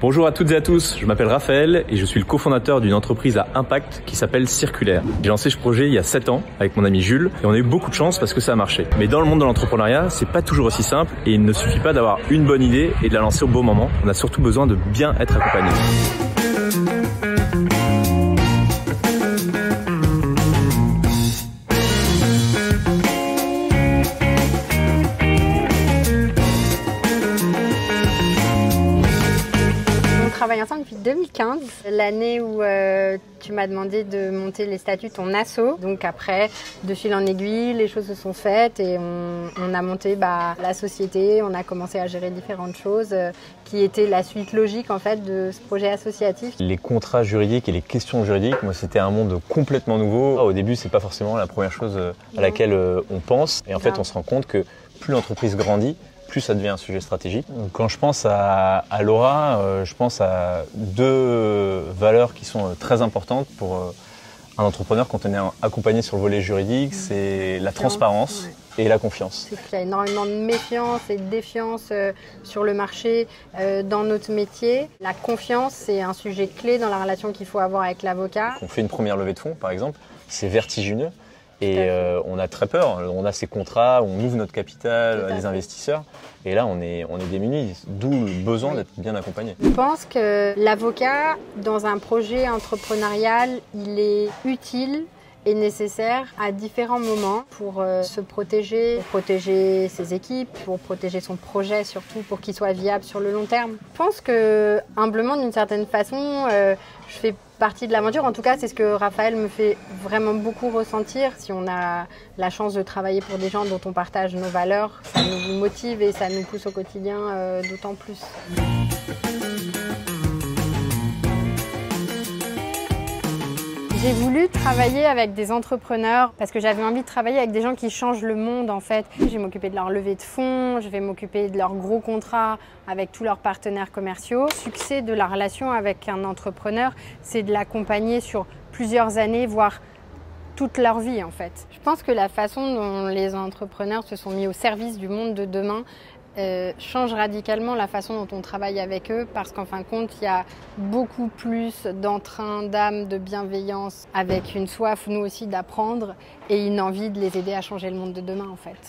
Bonjour à toutes et à tous, je m'appelle Raphaël et je suis le cofondateur d'une entreprise à impact qui s'appelle Circulaire. J'ai lancé ce projet il y a 7 ans avec mon ami Jules et on a eu beaucoup de chance parce que ça a marché. Mais dans le monde de l'entrepreneuriat, c'est pas toujours aussi simple et il ne suffit pas d'avoir une bonne idée et de la lancer au bon moment. On a surtout besoin de bien être accompagné. On travaille ensemble depuis 2015, l'année où tu m'as demandé de monter les statuts de ton asso. Donc après, de fil en aiguille, les choses se sont faites et on a monté la société, on a commencé à gérer différentes choses qui étaient la suite logique en fait de ce projet associatif. Les contrats juridiques et les questions juridiques, moi c'était un monde complètement nouveau. Au début, c'est pas forcément la première chose à laquelle on pense et en fait on se rend compte que plus l'entreprise grandit, plus ça devient un sujet stratégique. Quand je pense à Laura, je pense à deux valeurs qui sont très importantes pour un entrepreneur quand on est accompagné sur le volet juridique, c'est la transparence et la confiance. C'est qu'il y a énormément de méfiance et de défiance sur le marché dans notre métier. La confiance, c'est un sujet clé dans la relation qu'il faut avoir avec l'avocat. On fait une première levée de fonds, par exemple, c'est vertigineux. Et on a très peur, on a ces contrats, on ouvre notre capital à des investisseurs et là on est démunis, d'où le besoin d'être bien accompagné. Je pense que l'avocat, dans un projet entrepreneurial, il est utile et nécessaire à différents moments pour se protéger, pour protéger ses équipes, pour protéger son projet surtout, pour qu'il soit viable sur le long terme. Je pense que, humblement, d'une certaine façon, je fais partie de l'aventure. En tout cas, c'est ce que Raphaël me fait vraiment beaucoup ressentir. Si on a la chance de travailler pour des gens dont on partage nos valeurs, ça nous motive et ça nous pousse au quotidien d'autant plus. J'ai voulu travailler avec des entrepreneurs parce que j'avais envie de travailler avec des gens qui changent le monde en fait. Je vais m'occuper de leur levée de fonds, je vais m'occuper de leurs gros contrats avec tous leurs partenaires commerciaux. Le succès de la relation avec un entrepreneur, c'est de l'accompagner sur plusieurs années, voire toute leur vie en fait. Je pense que la façon dont les entrepreneurs se sont mis au service du monde de demain change radicalement la façon dont on travaille avec eux parce qu'en fin de compte, il y a beaucoup plus d'entrain, d'âme, de bienveillance avec une soif, nous aussi, d'apprendre et une envie de les aider à changer le monde de demain en fait.